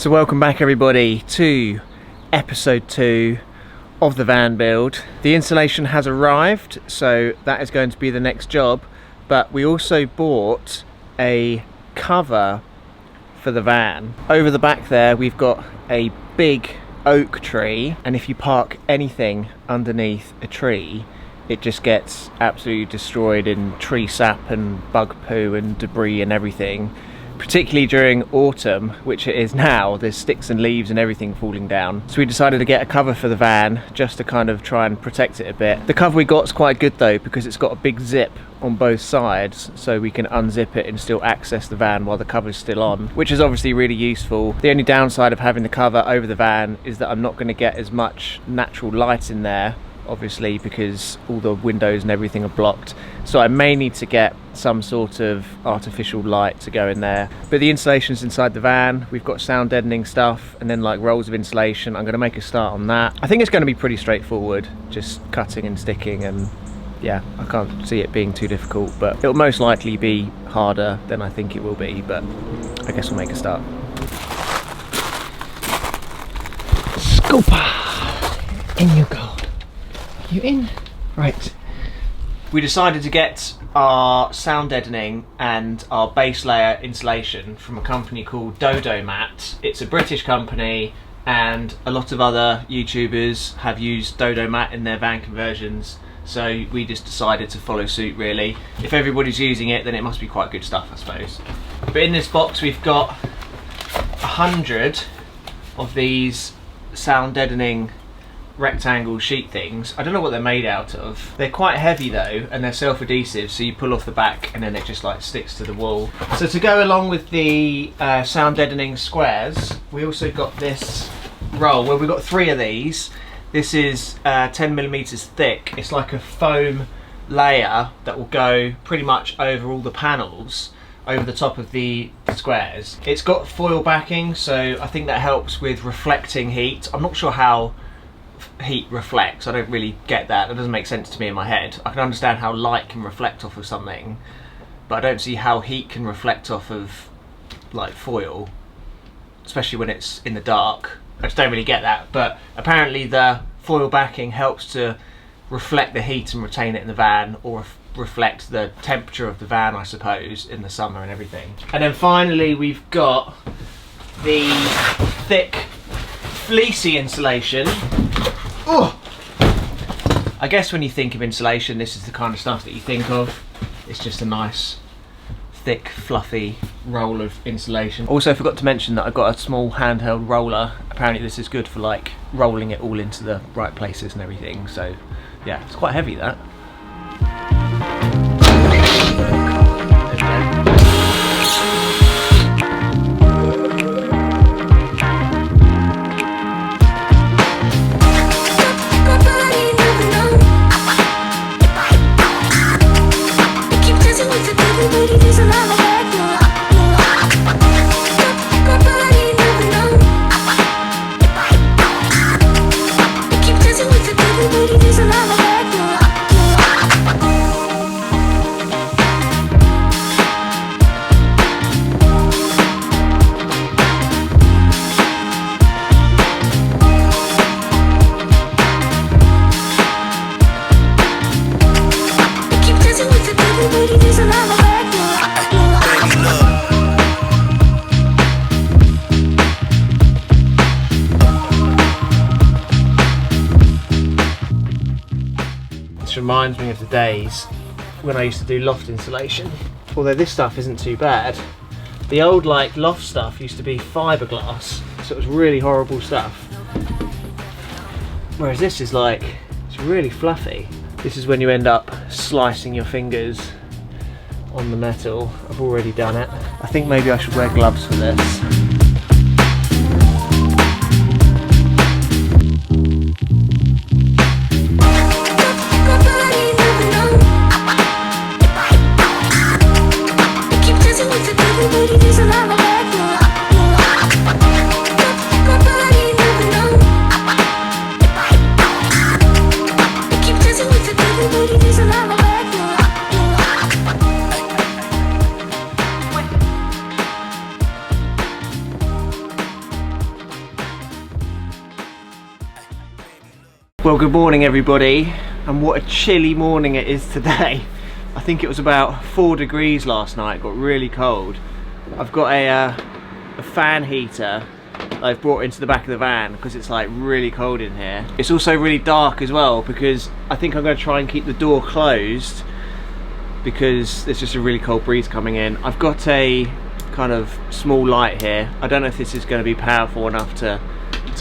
So welcome back everybody to episode 2 of the van build. The insulation has arrived, so that is going to be the next job, but we also bought a cover for the van. Over the back there we've got a big oak tree, and if you park anything underneath a tree it just gets absolutely destroyed in tree sap and bug poo and debris and everything. Particularly during autumn, which it is now, there's sticks and leaves and everything falling down. So we decided to get a cover for the van just to kind of try and protect it a bit. The cover we got is quite good though, because it's got a big zip on both sides, so we can unzip it and still access the van while the cover's still on, which is obviously really useful. The only downside of having the cover over the van is that I'm not going to get as much natural light in there, obviously, because all the windows and everything are blocked. So I may need to get some sort of artificial light to go in there. But the insulation's inside the van. We've got sound deadening stuff and then like rolls of insulation. I'm going to make a start on that. I think it's going to be pretty straightforward, just cutting and sticking, and yeah, I can't see it being too difficult, but it'll most likely be harder than I think it will be, but I guess we'll make a start. Scooper! In you go. You in? Right. We decided to get our sound deadening and our base layer insulation from a company called Dodomat. It's a British company, and a lot of other YouTubers have used Dodomat in their van conversions, so we just decided to follow suit really. If everybody's using it, then it must be quite good stuff, I suppose. But in this box we've got 100 of these sound deadening rectangle sheet things. I don't know what they're made out of. They're quite heavy though, and they're self-adhesive, so you pull off the back and then it just like sticks to the wall. So to go along with the sound deadening squares, we also got this roll. Well, we've got 3 of these. This is 10mm thick. It's like a foam layer that will go pretty much over all the panels over the top of the squares. It's got foil backing, so I think that helps with reflecting heat. I'm not sure how heat reflects. I don't really get that. That doesn't make sense to me in my head. I can understand how light can reflect off of something, but I don't see how heat can reflect off of like foil, especially when it's in the dark. I just don't really get that, but apparently the foil backing helps to reflect the heat and retain it in the van, or reflect the temperature of the van, I suppose, in the summer and everything. And then finally we've got the thick Fleecy insulation. Oh! I guess when you think of insulation, this is the kind of stuff that you think of. It's just a nice, thick, fluffy roll of insulation. Also, I forgot to mention that I've got a small handheld roller. Apparently this is good for like rolling it all into the right places and everything. So yeah, it's quite heavy, that. This reminds me of the days when I used to do loft insulation. Although this stuff isn't too bad. The old like loft stuff used to be fiberglass, so it was really horrible stuff. Whereas this is like, it's really fluffy. This is when you end up slicing your fingers on the metal. I've already done it. I think maybe I should wear gloves for this. Well, good morning everybody, and what a chilly morning it is today. I think it was about 4 degrees last night, it got really cold. I've got a fan heater that I've brought into the back of the van because it's like really cold in here. It's also really dark as well because I think I'm going to try and keep the door closed because there's just a really cold breeze coming in. I've got a kind of small light here. I don't know if this is going to be powerful enough to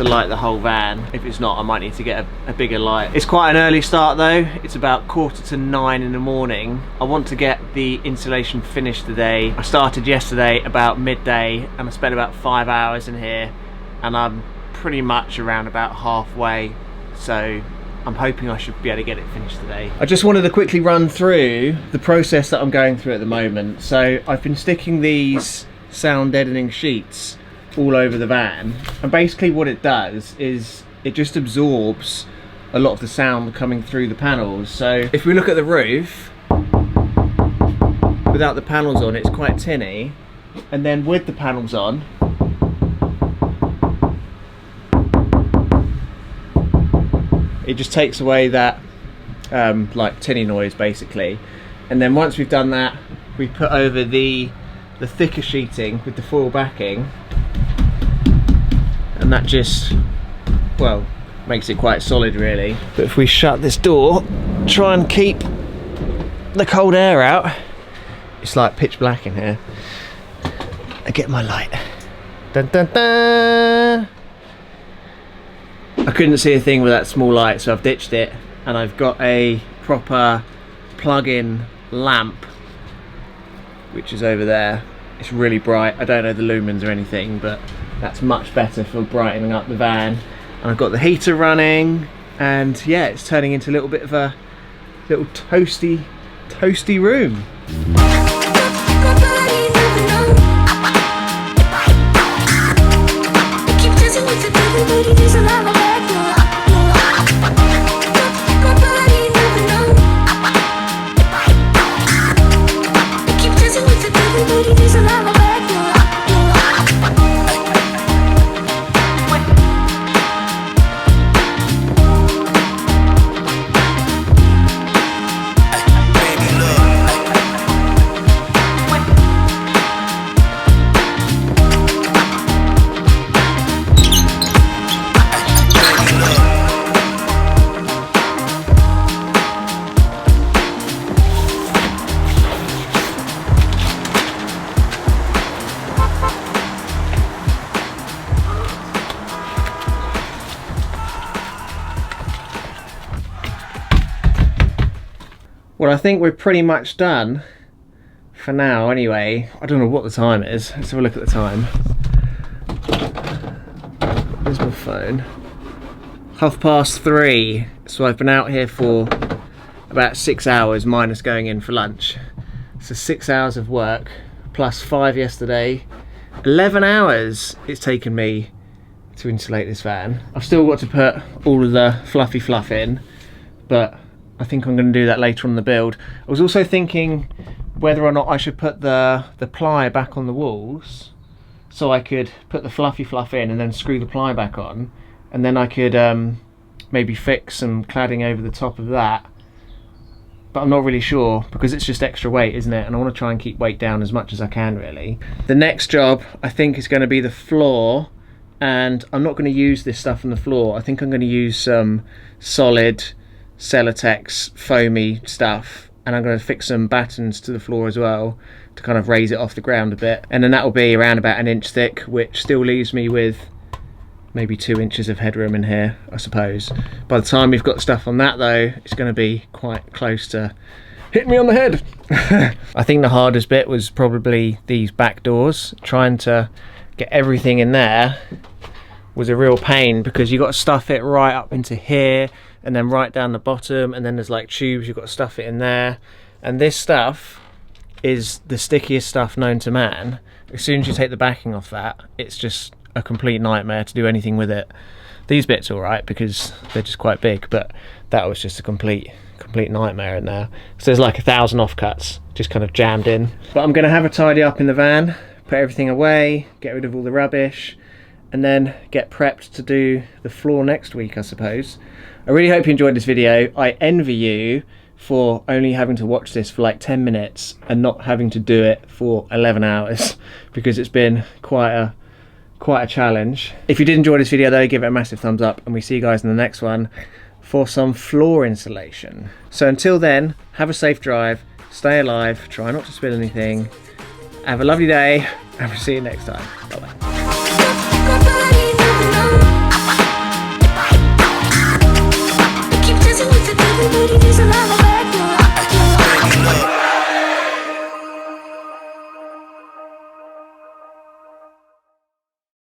light the whole van. If it's not, I might need to get a bigger light. It's quite an early start though. It's about 8:45 in the morning. I want to get the insulation finished today. I started yesterday about midday and I spent about 5 hours in here and I'm pretty much around about halfway, so I'm hoping I should be able to get it finished today. I just wanted to quickly run through the process that I'm going through at the moment. So I've been sticking these sound deadening sheets all over the van, and basically what it does is it just absorbs a lot of the sound coming through the panels. So if we look at the roof, without the panels on it's quite tinny, and then with the panels on it just takes away that like tinny noise basically. And then once we've done that, we put over the thicker sheeting with the foil backing, and that just, well, makes it quite solid really. But if we shut this door, try and keep the cold air out, it's like pitch black in here. I get my light. Dun, dun, dun. I couldn't see a thing with that small light, so I've ditched it and I've got a proper plug-in lamp which is over there. It's really bright. I don't know the lumens or anything, but that's much better for brightening up the van. And I've got the heater running, and yeah, it's turning into a little bit of a little toasty room. Well, I think we're pretty much done for now anyway. I don't know what the time is. Let's have a look at the time. Where's my phone? 3:30. So I've been out here for about 6 hours minus going in for lunch. So 6 hours of work plus 5 yesterday. 11 hours it's taken me to insulate this van. I've still got to put all of the fluffy fluff in, but I think I'm going to do that later on in the build. I was also thinking whether or not I should put the ply back on the walls so I could put the fluffy fluff in and then screw the ply back on, and then I could maybe fix some cladding over the top of that. But I'm not really sure because it's just extra weight, isn't it? And I want to try and keep weight down as much as I can really. The next job I think is going to be the floor, and I'm not going to use this stuff on the floor. I think I'm going to use some solid Celotex foamy stuff, and I'm going to fix some battens to the floor as well to kind of raise it off the ground a bit, and then that will be around about 1 inch thick, which still leaves me with maybe 2 inches of headroom in here, I suppose. By the time we've got stuff on that though, it's going to be quite close to hitting me on the head. I think the hardest bit was probably these back doors. Trying to get everything in there was a real pain because you got to stuff it right up into here and then right down the bottom, and then there's like tubes you've got to stuff it in there, and this stuff is the stickiest stuff known to man. As soon as you take the backing off that, it's just a complete nightmare to do anything with it. These bits are alright because they're just quite big, but that was just a complete nightmare in there. So there's like 1,000 offcuts just kind of jammed in. But I'm going to have a tidy up in the van, put everything away, get rid of all the rubbish, and then get prepped to do the floor next week, I suppose. I really hope you enjoyed this video. I envy you for only having to watch this for like 10 minutes and not having to do it for 11 hours because it's been quite a challenge. If you did enjoy this video though, give it a massive thumbs up, and we see you guys in the next one for some floor insulation. So until then, have a safe drive, stay alive, try not to spill anything, have a lovely day, and we'll see you next time. Bye bye.